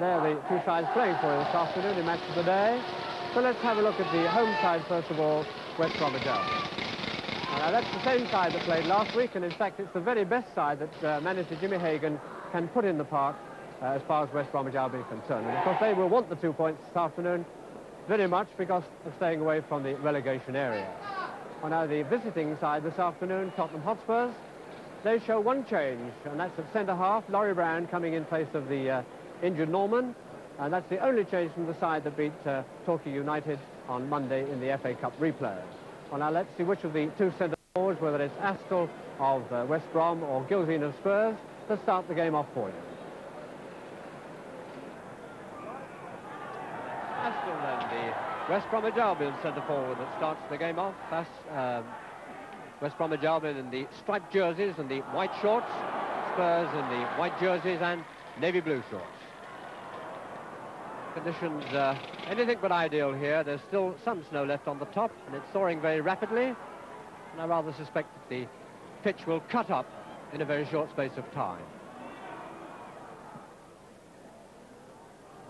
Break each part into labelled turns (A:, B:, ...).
A: they're the two sides playing for you this afternoon in Match of the Day. So let's have a look at the home side, first of all, West Bromwich Albion. Now, that's the same side that played last week, and in fact, it's the very best side that manager Jimmy Hagan can put in the park as far as West Bromwich Albion is concerned. And of course, they will want the 2 points this afternoon very much because of staying away from the relegation area. Well, now, the visiting side this afternoon, Tottenham Hotspurs, they show one change, and that's at centre-half, Laurie Brown coming in place of the injured Norman, and that's the only change from the side that beat Torquay United on Monday in the FA Cup replay. Well, now, let's see which of the two centre-forwards, whether it's Astill of West Brom or Gilzean of Spurs, to start the game off for you. Astill, then, the West Bromwich Albion centre-forward that starts the game off. West Bromwich Albion in the striped jerseys and the white shorts, Spurs in the white jerseys and navy blue shorts. Conditions anything but ideal here. There's still some snow left on the top, and it's thawing very rapidly, and I rather suspect that the pitch will cut up in a very short space of time.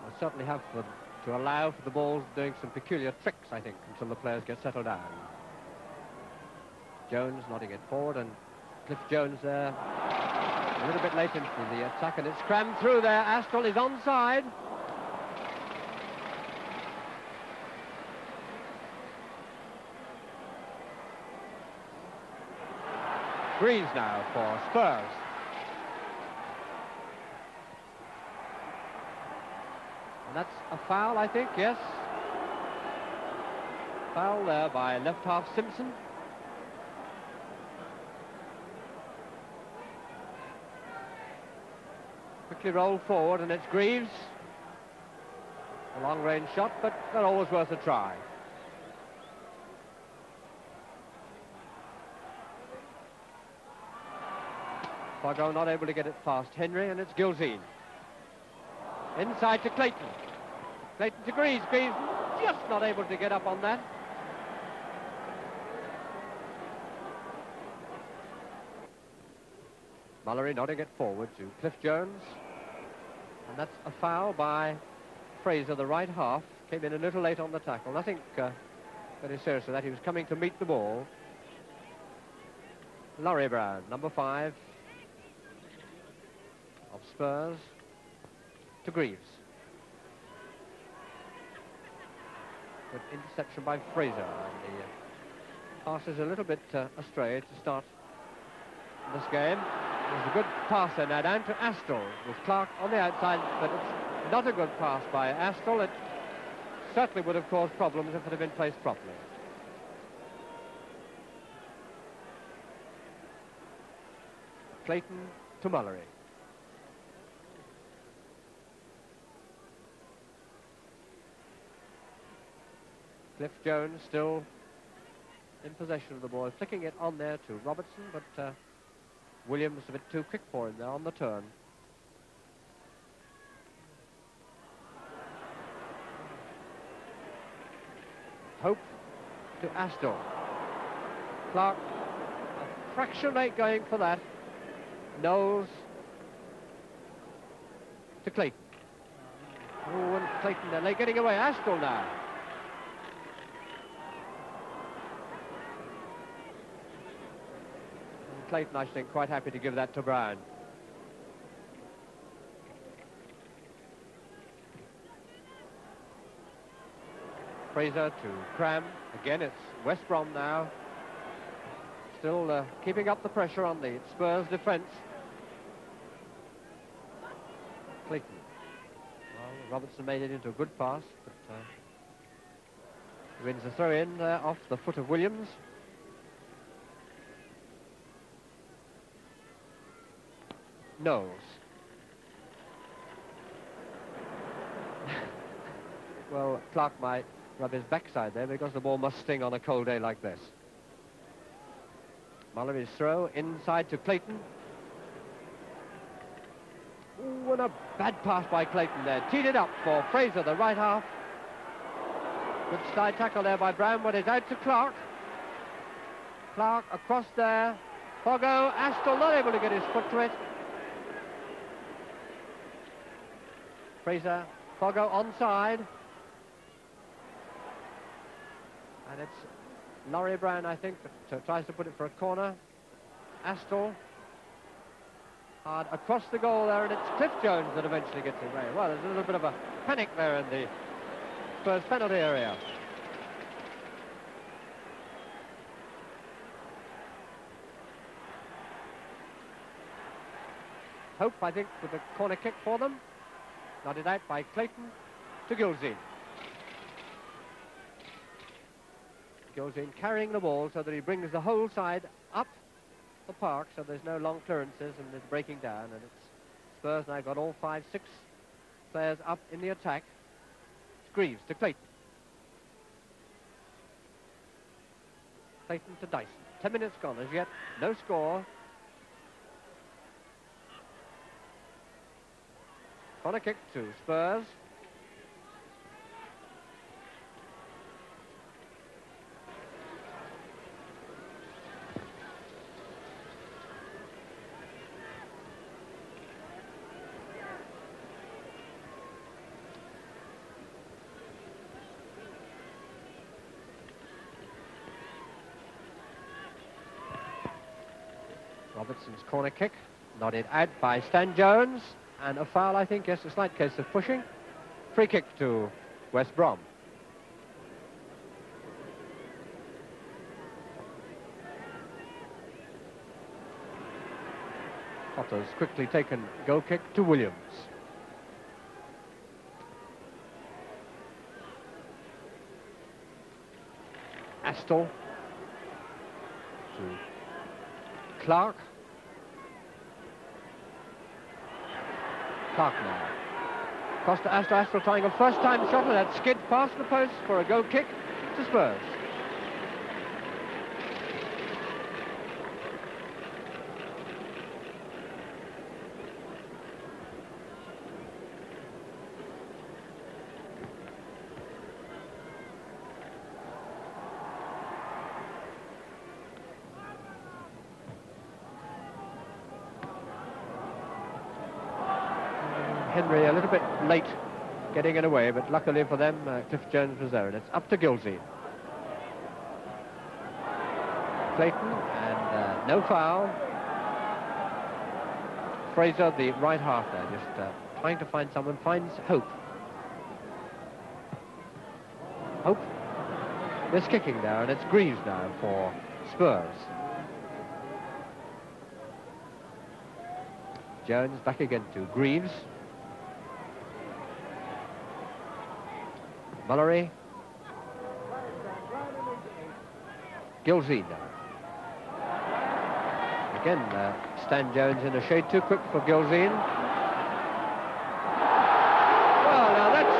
A: I'll certainly have to allow for the ball doing some peculiar tricks, I think, until the players get settled down. Jones nodding it forward, and Cliff Jones there a little bit late into the attack, and it's crammed through there. Astill is onside. Greens now for Spurs. And that's a foul, I think, yes. Foul there by left half Simpson. Quickly rolled forward, and it's Greaves. A long-range shot, but they're always worth a try. Fargo not able to get it past Henry, and it's Gilzean. Inside to Clayton. Clayton to Greaves. Greaves just not able to get up on that. Mullery nodding it forward to Cliff Jones. And that's a foul by Fraser, the right half. Came in a little late on the tackle. Nothing very serious with that. He was coming to meet the ball. Laurie Brown, number 5 of Spurs, to Greaves. Good interception by Fraser. And the pass is a little bit astray to start this game. There's a good pass there now down to Astill with Clark on the outside, but it's not a good pass by Astill. It certainly would have caused problems if it had been placed properly. Clayton to Mullery. Cliff Jones still in possession of the ball, flicking it on there to Robertson, but Williams a bit too quick for him there on the turn. Hope to Astill. Clark, a fraction late going for that. Knowles to Clayton. Oh, and Clayton there, late getting away. Astill now. And Clayton, I think, quite happy to give that to Brown. Fraser to Cram. Again, it's West Brom now. Still keeping up the pressure on the Spurs defence. Clayton. Well, Robertson made it into a good pass, but wins a throw-in off the foot of Williams. Knowles. Well, Clark might rub his backside there because the ball must sting on a cold day like this. Mullery's throw inside to Clayton. Ooh, and a bad pass by Clayton there. Teed it up for Fraser, the right half. Good side tackle there by Brown, but it's out to Clark. Clark across there. Foggo, Astill not able to get his foot to it. Fraser, Foggo onside. And it's Laurie Brown, I think, that tries to put it for a corner. Astle. Hard across the goal there, and it's Cliff Jones that eventually gets away. Well, there's a little bit of a panic there in the Spurs penalty area. Hope, I think, with a corner kick for them. Nodded out by Clayton to Gilzean. Gilzean carrying the ball so that he brings the whole side up the park, so there's no long clearances and it's breaking down, and it's Spurs now got all 5-6 players up in the attack. It's Greaves to Clayton. Clayton to Dyson. 10 minutes gone as yet, no score. Corner kick to Spurs. Robertson's corner kick, nodded out by Stan Jones, and a foul, I think, yes, a slight case of pushing. Free kick to West Brom. Potter's quickly taken goal kick to Williams. Astle to Clark. Clark now. Costa Astle trying a first-time shot, and that skid past the post for a goal kick to Spurs. Henry a little bit late getting it away, but luckily for them, Cliff Jones was there, and it's up to Gilzean. Clayton, and no foul. Fraser, the right half there, just trying to find someone, finds Hope. Hope is kicking now, and it's Greaves now for Spurs. Jones back again to Greaves. Mullery. Gilzean now. Again, Stan Jones in a shade too quick for Gilzean. Well, now that's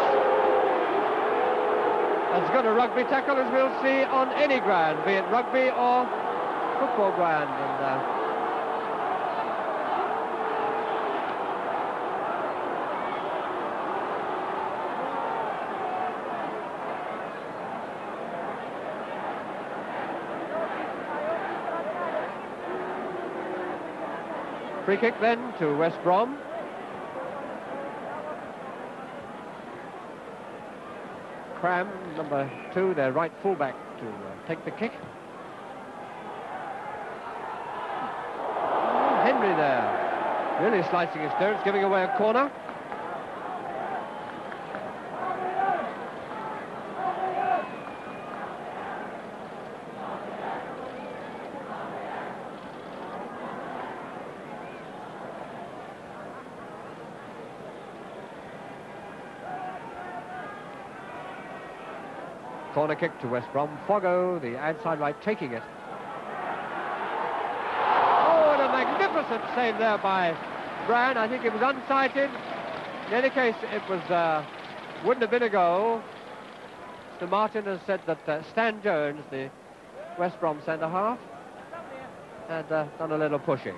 A: as good a rugby tackle as we'll see on any ground, be it rugby or football ground. And free kick then to West Brom. Cram, number 2, their right fullback, to take the kick. Henry there, really slicing his toes, giving away a corner. Corner kick to West Brom. Foggo, the outside right, taking it. Oh, and a magnificent save there by Brown. I think it was unsighted. In any case, it was wouldn't have been a goal. Mr. Martin has said that Stan Jones, the West Brom centre-half, had done a little pushing.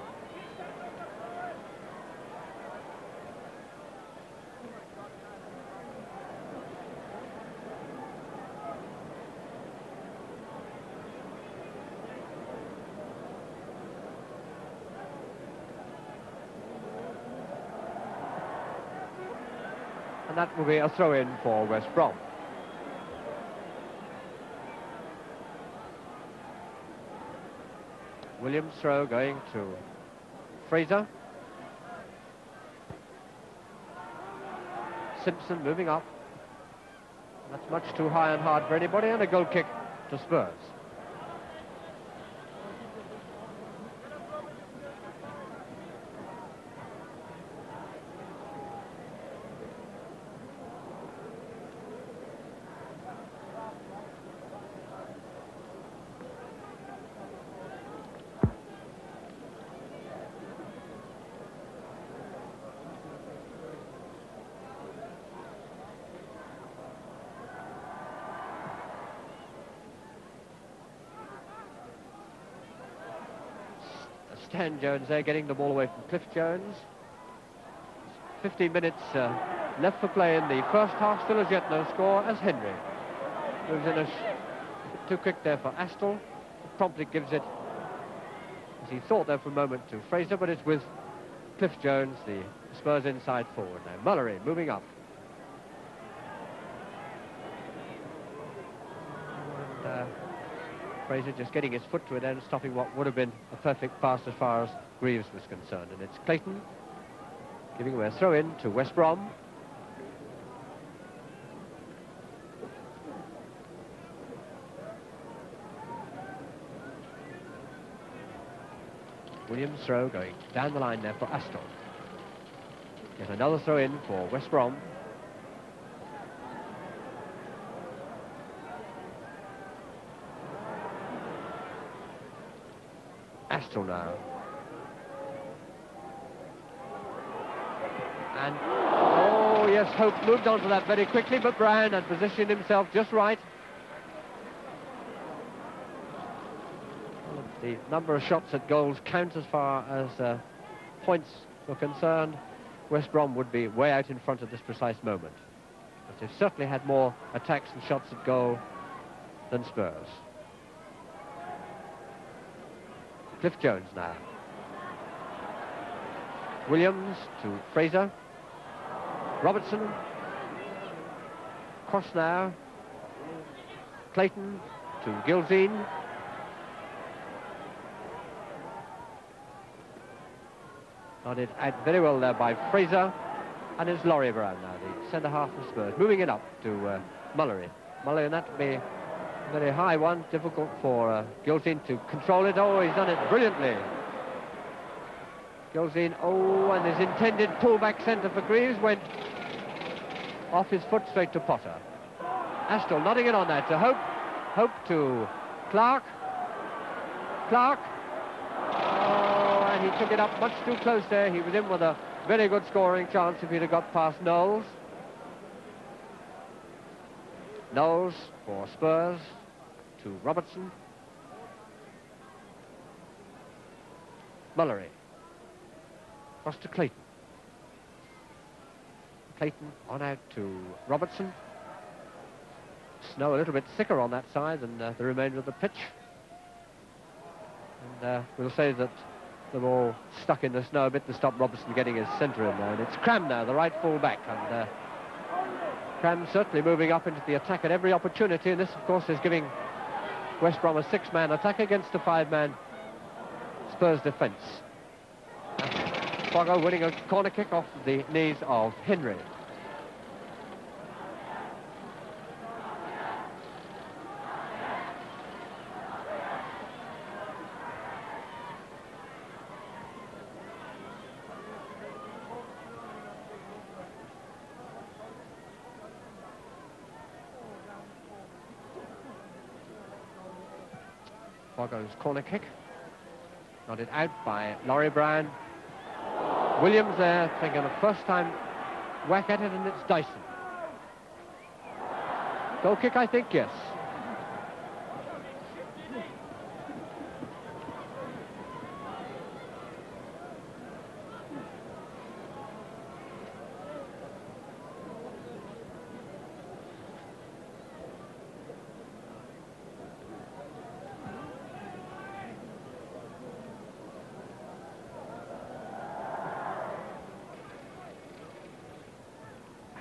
A: And that will be a throw-in for West Brom. Williams' throw going to Fraser. Simpson moving up. That's much too high and hard for anybody, and a goal kick to Spurs. Stan Jones there getting the ball away from Cliff Jones. 15 minutes left for play in the first half, still as yet no score, as Henry moves in a bit too quick there for Astle. Promptly gives it, as he thought there for a moment, to Fraser, but it's with Cliff Jones, the Spurs inside forward now. Mullery moving up. And, Fraser just getting his foot to it and stopping what would have been a perfect pass as far as Greaves was concerned. And it's Clayton giving away a throw-in to West Brom. Williams' throw going down the line there for Aston. Yet another throw-in for West Brom. Astle now. And, oh yes, Hope moved on to that very quickly, but Bryan had positioned himself just right. The number of shots at goals count as far as points were concerned. West Brom would be way out in front at this precise moment. But they've certainly had more attacks and shots at goal than Spurs. Cliff Jones now. Williams to Fraser. Robertson. Cross now. Clayton to Gilzine. Nodded out very well there by Fraser. And it's Laurie Brown now, the centre half of Spurs. Moving it up to Mullery. Mullery, and that will be a very high one. Difficult for Gilzine to control it. Oh, he's done it brilliantly. Gilzine, oh, and his intended pull-back centre for Greaves went off his foot straight to Potter. Astle nodding it on that to Hope. Hope to Clark. Clark. Oh, and he took it up much too close there. He was in with a very good scoring chance if he'd have got past Knowles. Knowles for Spurs to Robertson. Mullery. Across to Clayton. Clayton on out to Robertson. Snow a little bit thicker on that side than the remainder of the pitch. And we'll say that the ball stuck in the snow a bit to stop Robertson getting his centre in there. And it's Cram now, the right full back. And Cram certainly moving up into the attack at every opportunity. And this, of course, is giving West Brom a six-man attack against a five-man Spurs defence. Foggo winning a corner kick off the knees of Henry. Foggo's corner kick. Nodded out by Laurie Brown. Williams there taking a first-time whack at it, and it's Dyson. Goal kick, I think, yes.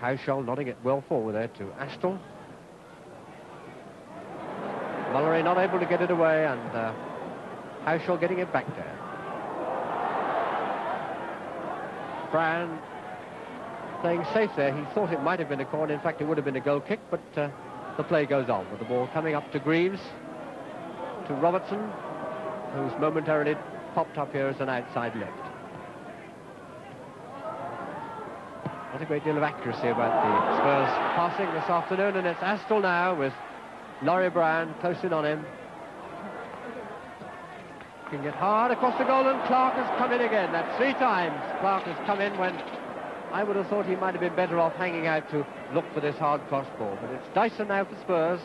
B: Hauschel nodding it well forward there to Astle. Mullery not able to get it away, and Hauschel getting it back there. Brand playing safe there. He thought it might have been a corner. In fact, it would have been a goal kick, but the play goes on with the ball coming up to Greaves, to Robertson, who's momentarily popped up here as an outside left. Not a great deal of accuracy about the Spurs passing this afternoon, and it's Astle now with Laurie Brown close in on him. Can get hard across the goal, and Clark has come in again. That's 3 times Clark has come in when I would have thought he might have been better off hanging out to look for this hard cross ball. But it's Dyson now for Spurs.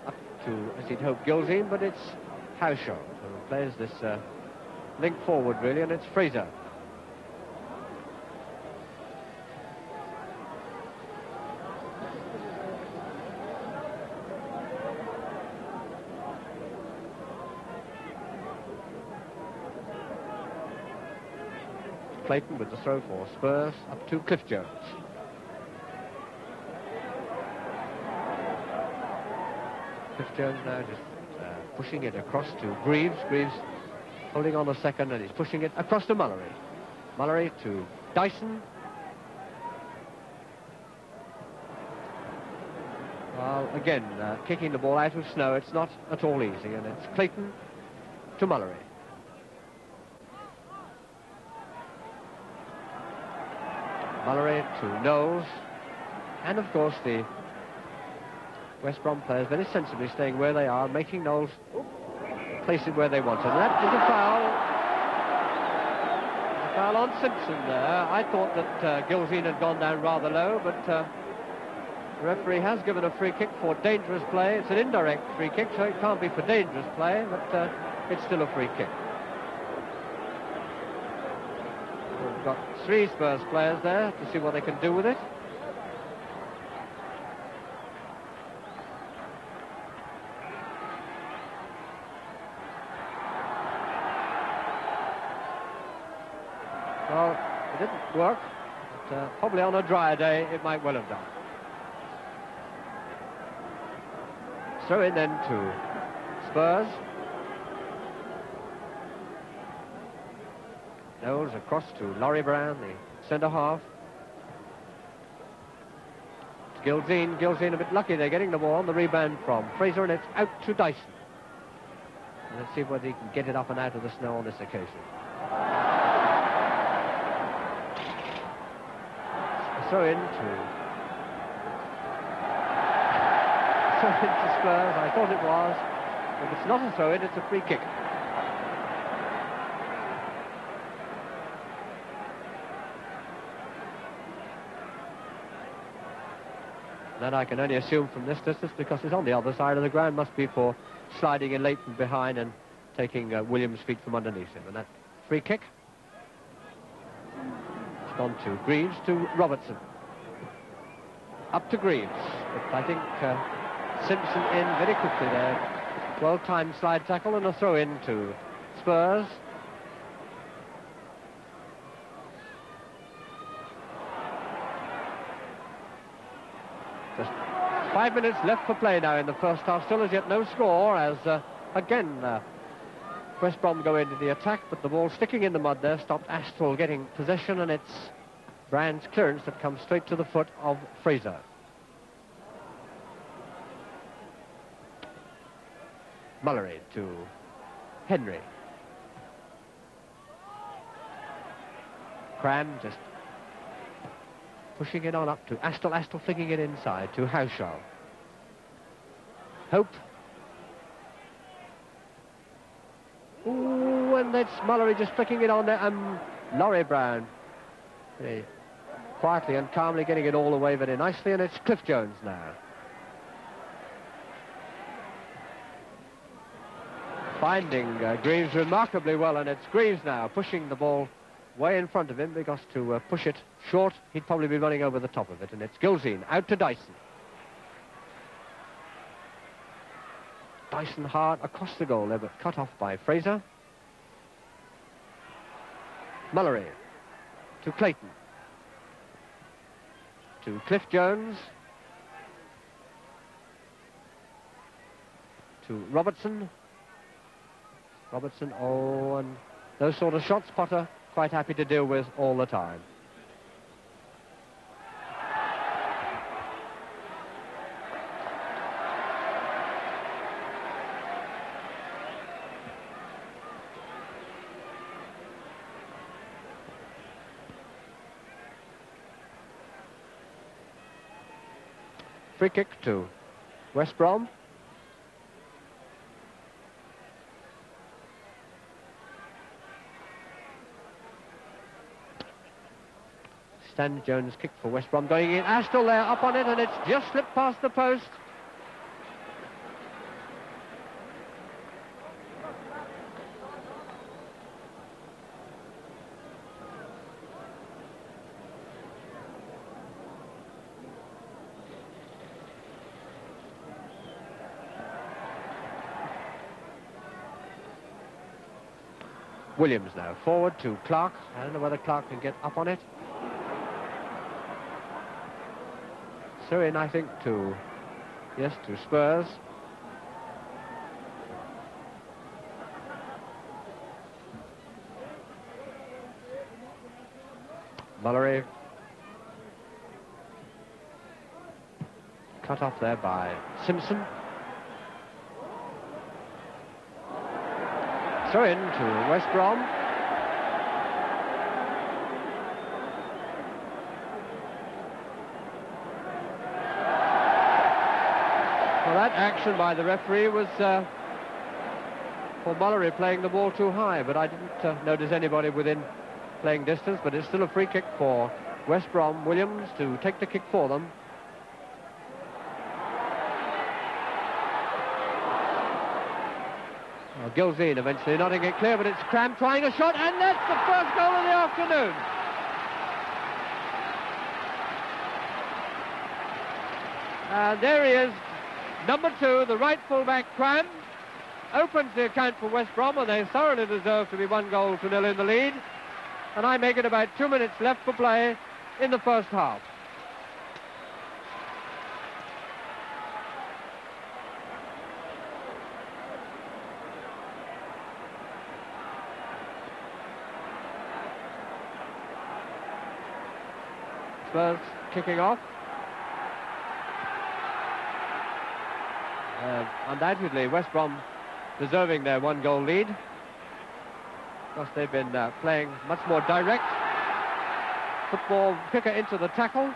B: Up to, as he'd hoped, Gilzean, but it's Hauschel who plays this link forward, really, and it's Fraser. Clayton with the throw for Spurs, up to Cliff Jones. Cliff Jones now just pushing it across to Greaves. Greaves holding on a second, and he's pushing it across to Mullery. Mullery to Dyson. Well, again, kicking the ball out of snow, it's not at all easy, and it's Clayton to Mullery. Mullery to Knowles, and of course the West Brom players very sensibly staying where they are, making Knowles place it where they want it. And that is a foul. A foul on Simpson there. I thought that Gilzean had gone down rather low, but the referee has given a free kick for dangerous play. It's an indirect free kick, so it can't be for dangerous play, but it's still a free kick. We've got 3 Spurs players there to see what they can do with it. Well, it didn't work, but probably on a drier day it might well have done. Throw in then to Spurs. Knowles across to Laurie Brown, the centre-half. Gilzean. Gilzean a bit lucky. They're getting the ball on the rebound from Fraser, and it's out to Dyson. And let's see whether he can get it up and out of the snow on this occasion. A throw in to Spurs. I thought it was. If it's not a throw in, it's a free kick. That I can only assume from this distance, because it's on the other side of the ground, must be for sliding in late from behind and taking Williams' feet from underneath him. And that free kick, it's gone to Greaves, to Robertson. Up to Greaves, but I think Simpson in very quickly there. Well-timed slide tackle and a throw-in to Spurs. Just 5 minutes left for play now in the first half. Still as yet no score, as again West Brom go into the attack, but the ball sticking in the mud there stopped Astle getting possession, and it's Brand's clearance that comes straight to the foot of Fraser. Mullery to Henry. Cram just pushing it on up to Astle. Astle flicking it inside to Hauschel. Hope. Ooh, and that's Mullery just flicking it on there. Laurie Brown very quietly and calmly getting it all away very nicely, and it's Cliff Jones now. Finding Greaves remarkably well, and it's Greaves now pushing the ball way in front of him, because to push it short, he'd probably be running over the top of it, and it's Gilzean out to Dyson. Dyson hard across the goal there, but cut off by Fraser. Mullery to Clayton. to Cliff Jones. To Robertson. Robertson, oh, and those sort of shots Potter quite happy to deal with all the time. Free kick to West Brom. Stan Jones kick for West Brom going in. Astle there up on it, and it's just slipped past the post. Williams now forward to Clark. I don't know whether Clark can get up on it. So in, I think, to Spurs. Mullery. Cut off there by Simpson. Throw in to West Brom. Well, that action by the referee was for Mullery playing the ball too high, but I didn't notice anybody within playing distance, but it's still a free kick for West Brom. Williams to take the kick for them. Gilzine eventually nodding it clear, but it's Cram trying a shot, and that's the first goal of the afternoon. And there he is, number 2, the right full-back Cram, opens the account for West Brom, and they thoroughly deserve to be 1-0 in the lead. And I make it about 2 minutes left for play in the first half. Spurs kicking off. Undoubtedly, West Brom deserving their 1-goal lead. Because they've been playing much more direct football, quicker into the tackle,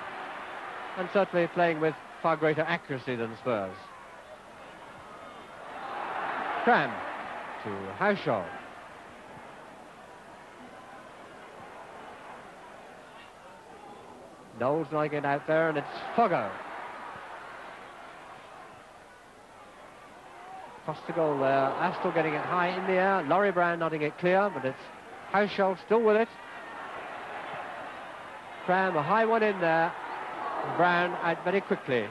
B: and certainly playing with far greater accuracy than Spurs. Cram to Haushaw. Knowles not getting out there, and it's Foggo. Across the goal there. Astle getting it high in the air. Laurie Brown nodding it clear, but it's Haushaw still with it. Cram, a high one in there. Brown out very quickly.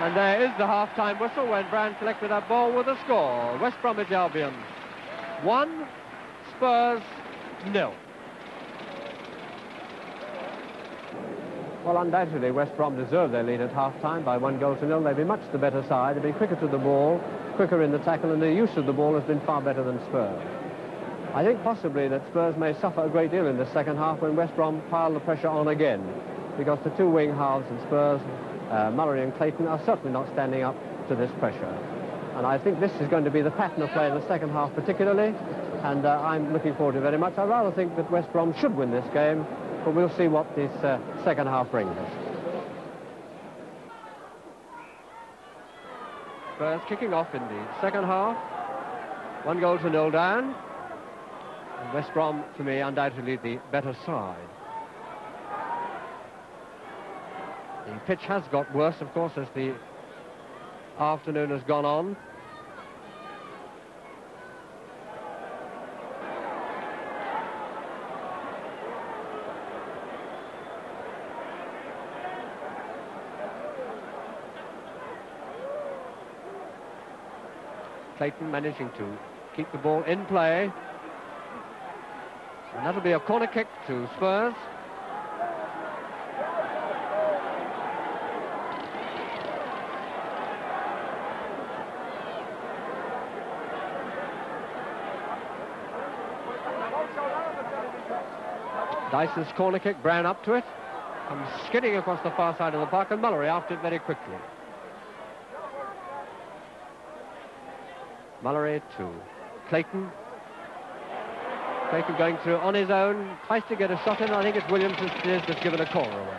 B: And there is the half-time whistle when Brown collected that ball with a score. West Bromwich Albion 1, Spurs 0. Well, undoubtedly, West Brom deserved their lead at half-time by 1-0. They've been much the better side. They've been quicker to the ball, quicker in the tackle, and their use of the ball has been far better than Spurs. I think possibly that Spurs may suffer a great deal in the second half when West Brom pile the pressure on again, because the two wing halves of Spurs, Mullery and Clayton, are certainly not standing up to this pressure. And I think this is going to be the pattern of play in the second half particularly, and I'm looking forward to it very much. I rather think that West Brom should win this game, but we'll see what this second half brings us. Spurs kicking off in the second half. 1-0 down. And West Brom, for me, undoubtedly the better side. The pitch has got worse, of course, as the afternoon has gone on. Clayton managing to keep the ball in play. And that'll be a corner kick to Spurs. Dyson's corner kick, Brown up to it. Comes skidding across the far side of the park, and Mullery after it very quickly. Mullery to Clayton. Clayton going through on his own, tries to get a shot in. I think it's Williams that's given a corner away.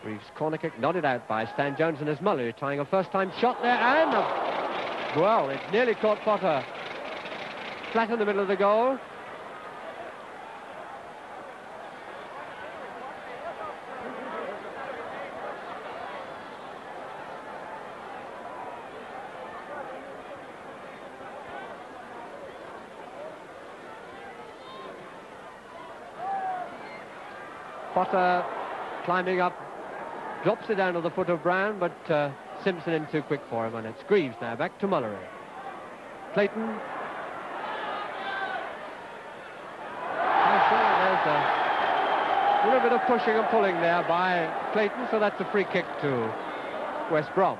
B: Reeves' corner kick nodded out by Stan Jones, and there's Mullery trying a first-time shot there, and well, it nearly caught Potter flat in the middle of the goal. Potter climbing up, drops it down to the foot of Brown, but Simpson in too quick for him, and it's Greaves now, back to Mullery. Clayton. There's a little bit of pushing and pulling there by Clayton, so that's a free kick to West Brom.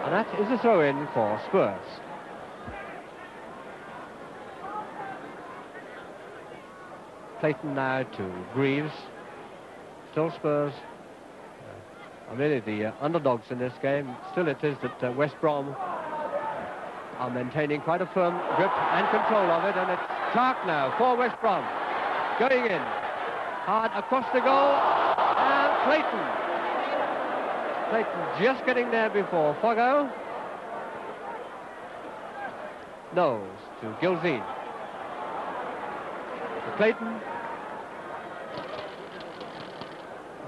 B: And that is a throw-in for Spurs. Clayton now to Greaves. Still Spurs are really the underdogs in this game. Still it is that West Brom are maintaining quite a firm grip and control of it, and it's Clark now for West Brom. Going in. Hard across the goal, and Clayton. Clayton just getting there before Foggo. Knowles to Gilzine. To Clayton.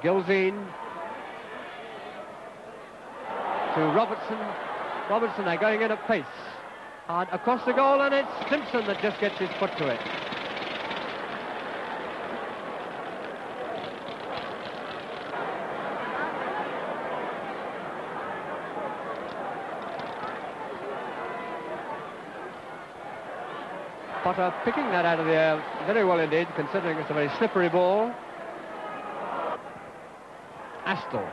B: Gilzine. To Robertson. Robertson now going in at pace. Hard across the goal, and it's Simpson that just gets his foot to it. Potter picking that out of the air very well indeed, considering it's a very slippery ball. Astle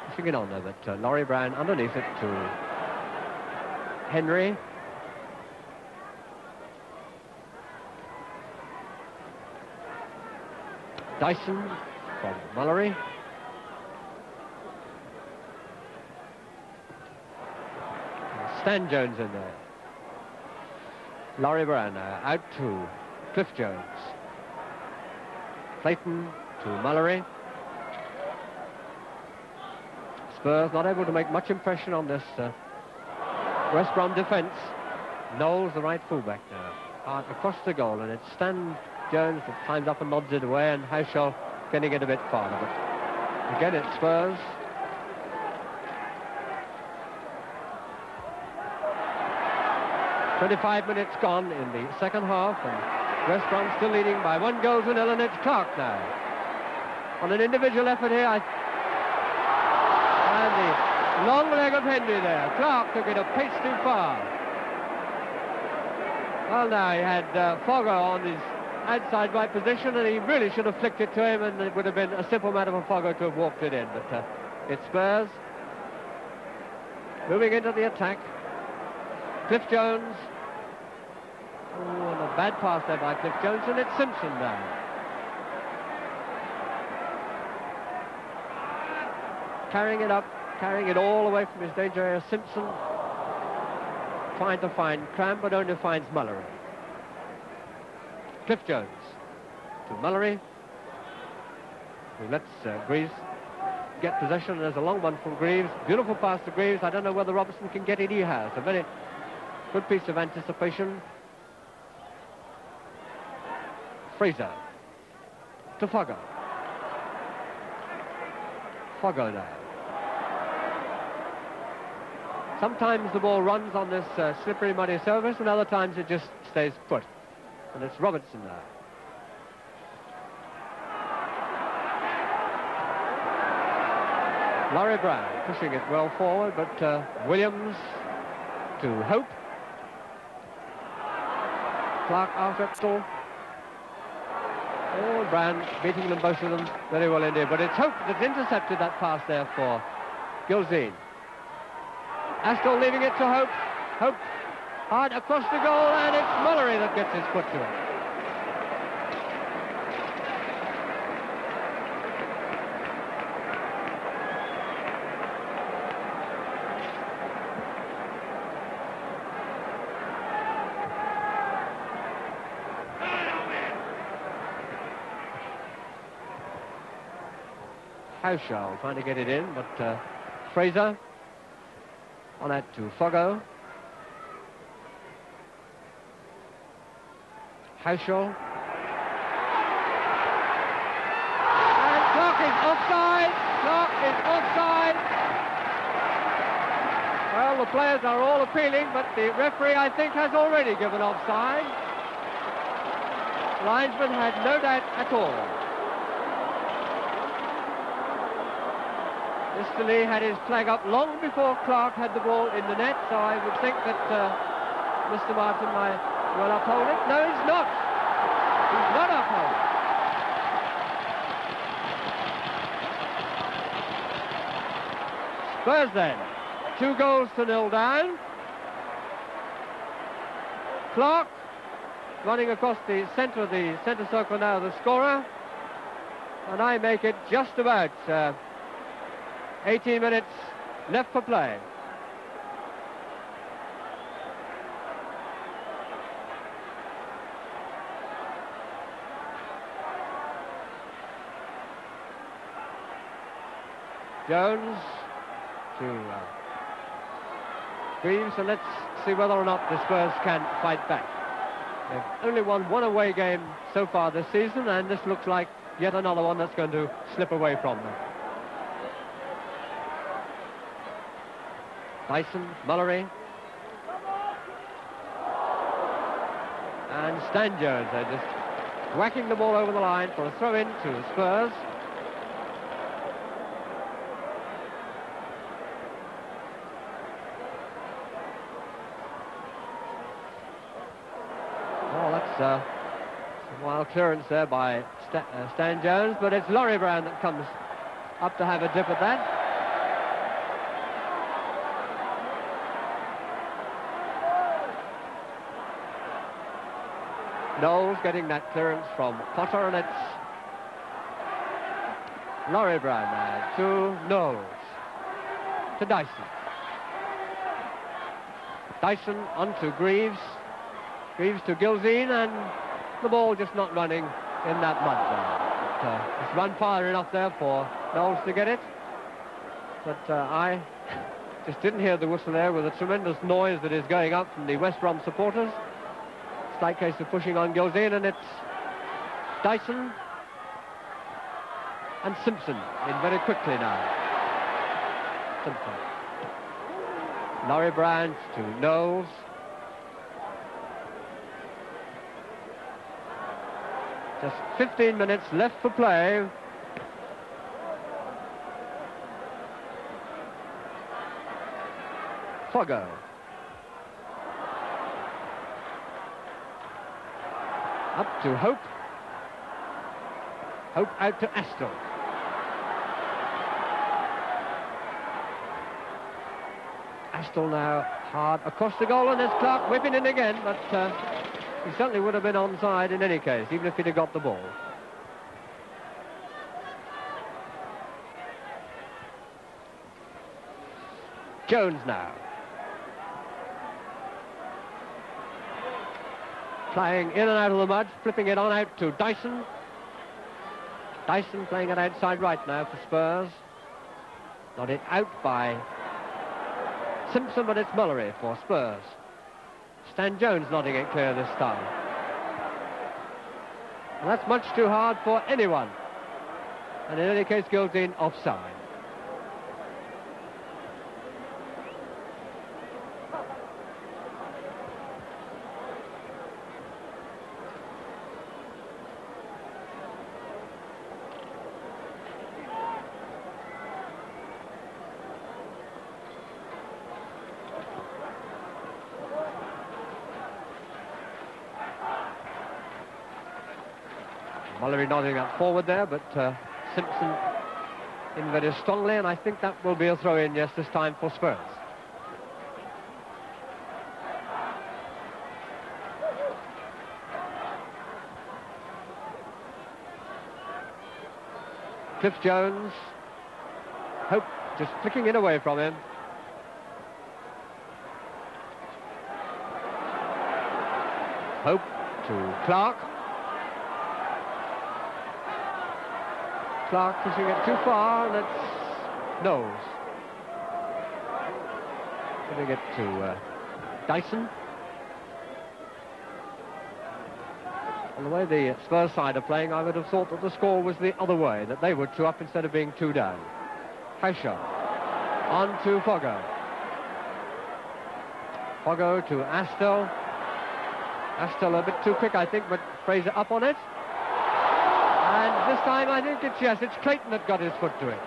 B: pushing it on there, but Laurie Brown underneath it to Henry. Dyson from Mullery. Stan Jones in there. Laurie Brown out to Cliff Jones. Clayton to Mullery. Spurs not able to make much impression on this West Brom defence. Knowles, the right fullback now. Hard across the goal, and it's Stan Jones that climbs up and nods it away, and Hauschel getting it a bit farther. But again, it's Spurs. "25 minutes gone in the second half, and West Brom still leading by 1-0, and it's Clark now. On an individual effort here, and the long leg of Henry there. Clark took it a pace too far. Well, now he had Foggo on his outside right position, and he really should have flicked it to him, and it would have been a simple matter for Foggo to have walked it in. But it's Spurs moving into the attack. Cliff Jones. Oh, and a bad pass there by Cliff Jones, and it's Simpson now. Carrying it up, carrying it all away from his danger area. Simpson trying to find Cram, but only finds Mullery. Cliff Jones to Mullery, who lets Greaves get possession. There's a long one from Greaves. Beautiful pass to Greaves. I don't know whether Robertson can get it. He has. A very good piece of anticipation. Fraser to Foggo. Foggo now. Sometimes the ball runs on this slippery, muddy surface, and other times it just stays put. And it's Robertson now. Laurie Brown pushing it well forward, but Williams to Hope. Clark after Epstein. Oh, Brown beating them, both of them, very well indeed. But it's Hope that's intercepted that pass there for Gilzine. Astle leaving it to Hope. Hope hard across the goal, and it's Mullery that gets his foot to it. Haushaw trying to get it in, but Fraser on that to Foggo. Haushaw. And Clark is offside. Clark is offside. Well, the players are all appealing, but the referee, I think, has already given offside. Linesman had no doubt at all. Mr. Lee had his flag up long before Clark had the ball in the net, so I would think that Mr. Martin might well uphold it. No, he's not. He's not upholding. Spurs then. 2-0 down. Clark running across the centre circle now, the scorer. And I make it just about 18 minutes left for play. Jones to Greaves, and let's see whether or not the Spurs can fight back. They've only won one away game so far this season, and this looks like yet another one that's going to slip away from them. Dyson, Mullery, and Stan Jones. They're just whacking the ball over the line for a throw-in to Spurs. Well, that's a wild clearance there by Stan Jones, but it's Laurie Brown that comes up to have a dip at that. Knowles getting that clearance from Potter, and it's Laurie Brown now to Knowles, to Dyson. Dyson on to Greaves. Greaves to Gilzine, and the ball just not running in that mud there. It's run far enough there for Knowles to get it. But I just didn't hear the whistle there with a tremendous noise that is going up from the West Brom supporters. Slight case of pushing on Gilzine, and it's Dyson and Simpson in very quickly now. Simpson. Laurie Brown to Knowles. Just 15 minutes left for play. Foggo. Up to Hope. Hope out to Astle. Astle now hard across the goal, and there's Clark whipping in again, but he certainly would have been onside in any case, even if he'd have got the ball. Jones now. Playing in and out of the mud, flipping it on out to Dyson. Dyson playing it outside right now for Spurs. Nodded out by Simpson, but it's Mullery for Spurs. Stan Jones nodding it clear this time. And that's much too hard for anyone. And in any case, Gildeen offside. Mullery nodding up forward there, but Simpson in very strongly, and I think that will be a throw-in, yes, this time for Spurs. Cliff Jones, Hope just flicking it away from him. Hope to Clark. Clark pushing it too far, and it's Knowles. Giving it to Dyson. On the way the Spurs side are playing, I would have thought that the score was the other way, that they were 2 up instead of being 2 down. Hauscher on to Foggo. Foggo to Astle. Astle a bit too quick, I think, but Fraser up on it. And this time I think it's Clayton that got his foot to it.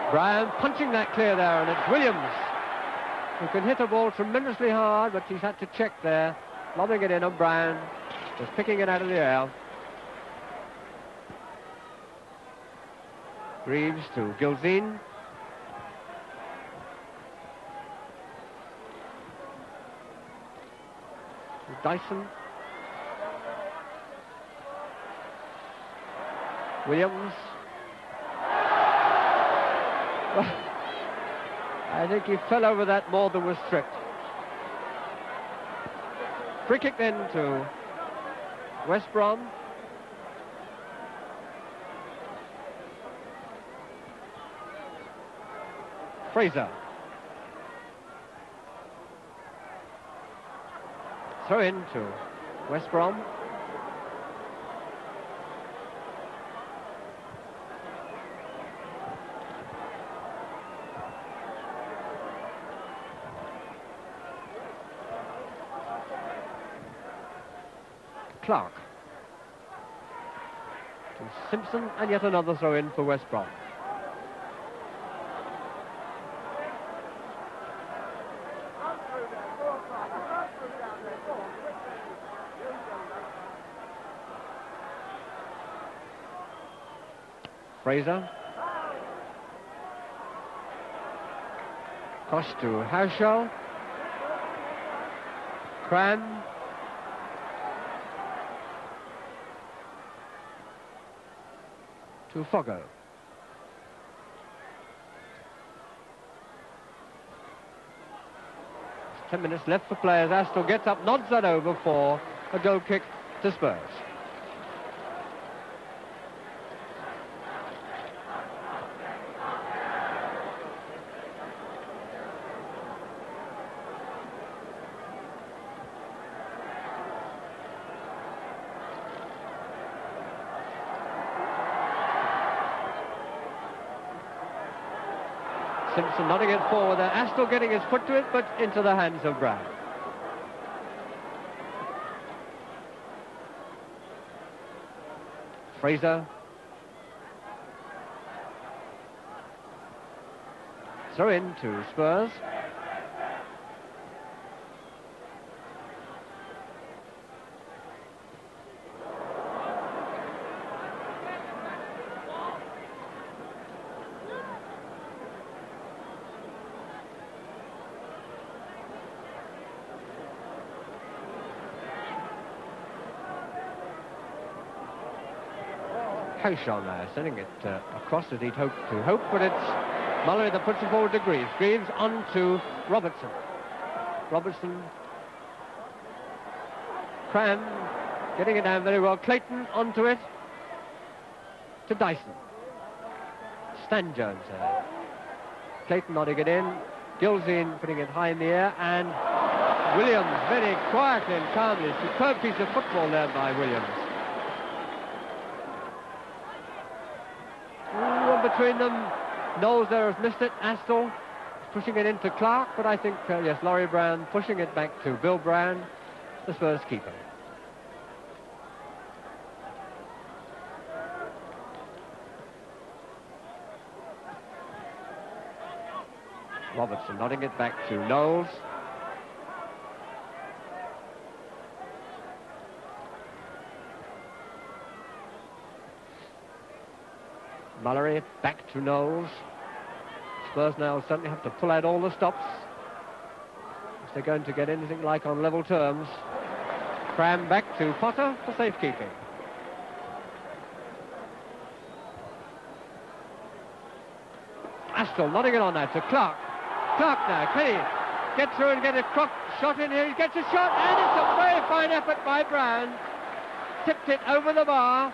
B: Brown punching that clear there, and it's Williams who can hit a ball tremendously hard, but he's had to check there, lobbing it in on Brown, just picking it out of the air. Greaves to Gildeen. Dyson. Williams. I think he fell over that more than was stripped. Free kick then to West Brom. Fraser. Throw in to West Brom. Clark to Simpson, and yet another throw in for West Brom. Fraser. Cross to Hauscher. Cram. To Foggo. There's 10 minutes left for players. Astle gets up, nods that over for a goal kick to Spurs. Simpson nodding it forward there. Astle getting his foot to it, but into the hands of Brown. Fraser. Throw in to Spurs. Haushaw now, sending it across as he'd hoped to hope, but it's Mallory that puts it forward to Greaves. Greaves on to Robertson. Robertson. Cram getting it down very well. Clayton onto it. To Dyson. Stan Jones there. Clayton nodding it in. Gilzine putting it high in the air, and Williams very quietly and calmly. Superb piece of football there by Williams. Ooh, between them, Knowles there has missed it. Astle pushing it into Clark, but I think, yes, Laurie Brown pushing it back to Bill Brown, the Spurs keeper. Robertson nodding it back to Knowles. Mallory back to Knowles. Spurs now certainly have to pull out all the stops if they're going to get anything like on level terms. Cram back to Potter for safekeeping. Astle nodding it on now to Clark. Clark now, can he get through and get a shot in here? He gets a shot, and it's a very fine effort by Brown. Tipped it over the bar.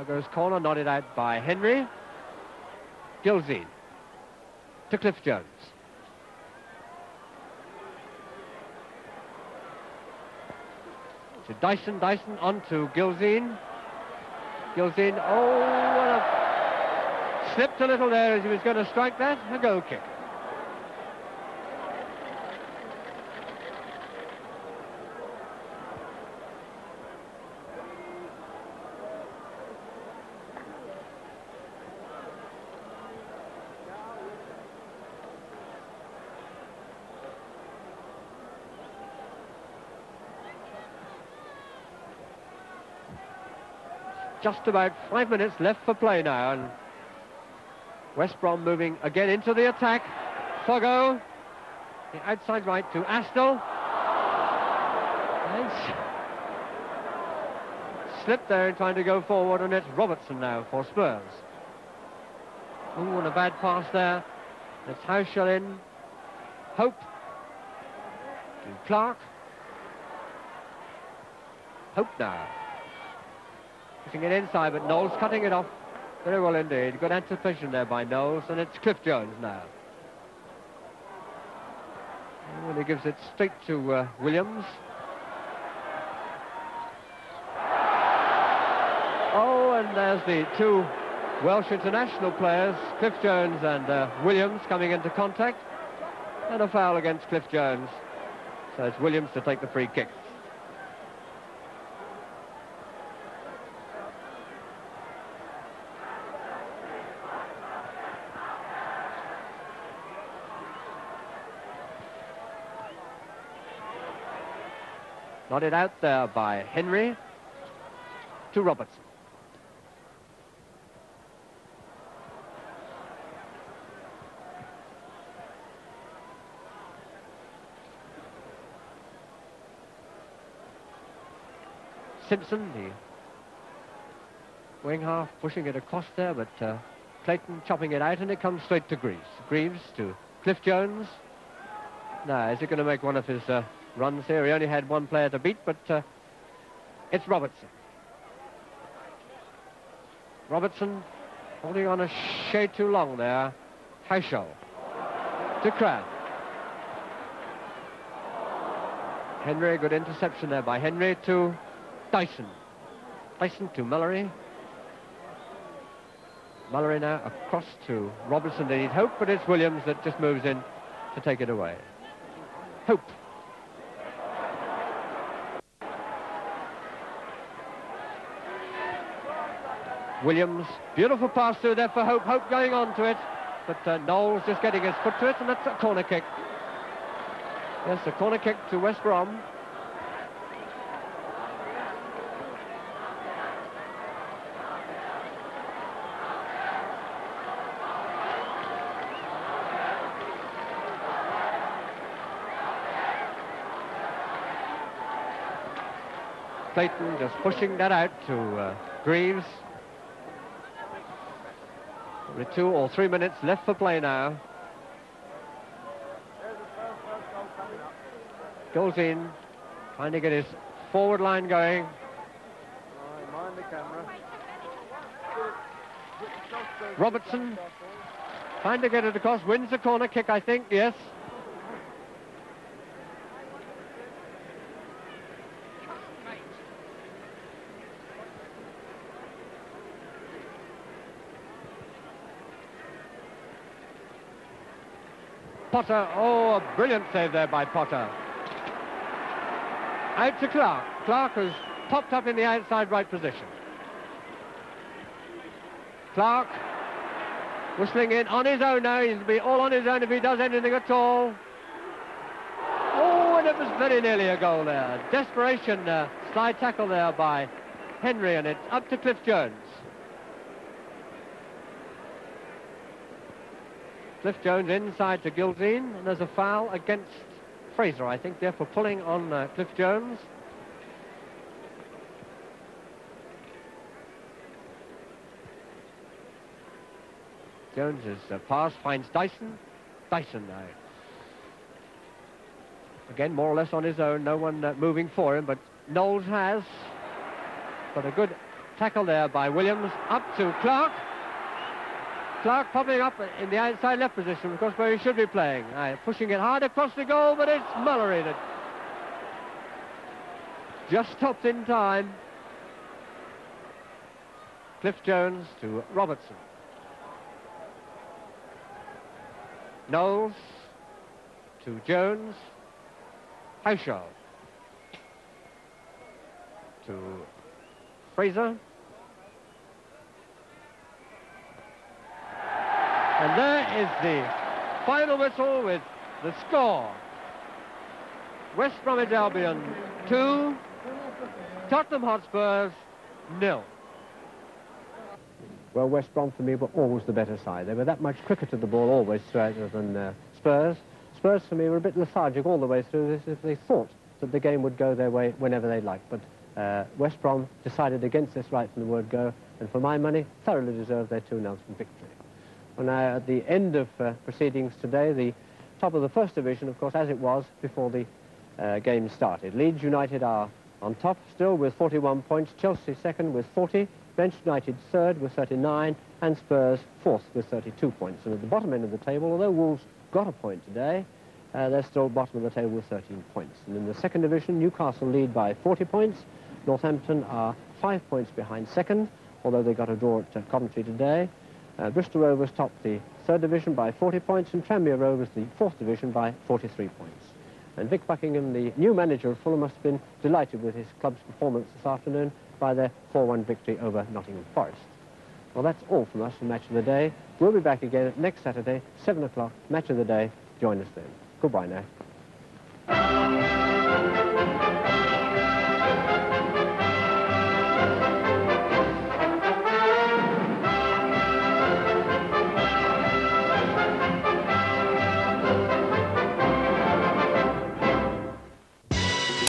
B: Goes corner, nodded out by Henry. Gilzine to Cliff Jones. To Dyson. Dyson on to Gilzine. Gilzine, oh, what a... Slipped a little there as he was going to strike that. A goal kick. Just about 5 minutes left for play now, and West Brom moving again into the attack. Foggo, the outside right to Astle. Slipped there in trying to go forward, and it's Robertson now for Spurs. Oh, and a bad pass there. It's Haushaw in. Hope to Clark. Hope now. Pushing it inside, but Knowles cutting it off very well indeed. Good anticipation there by Knowles, and it's Cliff Jones now. And he gives it straight to Williams. Oh, and there's the two Welsh international players, Cliff Jones and Williams, coming into contact. And a foul against Cliff Jones. So it's Williams to take the free kick. Nodded out there by Henry to Robertson. Simpson, the wing half, pushing it across there, but Clayton chopping it out, and it comes straight to Greaves. Greaves to Cliff Jones. Now, is he going to make one of his runs here? He only had one player to beat, but it's Robertson. Robertson holding on a shade too long there. Haushaw to Cram. Henry, good interception there by Henry to Dyson. Dyson to Mallory. Mallory now across to Robertson. They need hope, but it's Williams that just moves in to take it away. Hope. Williams, beautiful pass through there for Hope. Hope going on to it, but Knowles just getting his foot to it, and that's a corner kick. Yes, a corner kick to West Brom. Clayton just pushing that out to Greaves. Only 2 or 3 minutes left for play now. Goes in, trying to get his forward line going.
A: Mind the camera.
B: Robertson trying to get it across, wins the corner kick, I think, yes. Potter, oh, a brilliant save there by Potter. Out to Clark. Clark has popped up in the outside right position. Clark whistling in on his own now. He'll be all on his own if he does anything at all. Oh, and it was very nearly a goal there. Desperation slide tackle there by Henry, and it's up to Cliff Jones. Cliff Jones inside to Gildine, and there's a foul against Fraser, I think, there for pulling on Cliff Jones. Jones's pass finds Dyson. Dyson now. Again, more or less on his own, no one moving for him, but Knowles has. But a good tackle there by Williams, up to Clark. Clark popping up in the outside left position, of course, where he should be playing. Pushing it hard across the goal, but it's Mullery that just stopped in time. Cliff Jones to Robertson. Knowles to Jones. Haushaw to Fraser. And there is the final whistle with the score. West Bromwich Albion 2, Tottenham Hotspurs 0. Well, West Brom for me were always the better side. They were that much quicker to the ball always throughout than Spurs. Spurs for me were a bit lethargic all the way through this if they thought that the game would go their way whenever they liked. But West Brom decided against this right from the word go, and for my money, thoroughly deserved their 2-0 victory. Well, now, at the end of proceedings today, the top of the First Division, of course, as it was before the game started. Leeds United are on top still with 41 points, Chelsea second with 40, Manchester United third with 39, and Spurs fourth with 32 points. And at the bottom end of the table, although Wolves got a point today, they're still bottom of the table with 13 points. And in the second division, Newcastle lead by 40 points. Northampton are 5 points behind second, although they got a draw at Coventry today. Bristol Rovers top the third division by 40 points, and Tranmere Rovers the fourth division by 43 points. And Vic Buckingham, the new manager of Fulham, must have been delighted with his club's performance this afternoon by their 4-1 victory over Nottingham Forest. Well, that's all from us for Match of the Day. We'll be back again next Saturday, 7 o'clock, Match of the Day. Join us then. Goodbye now.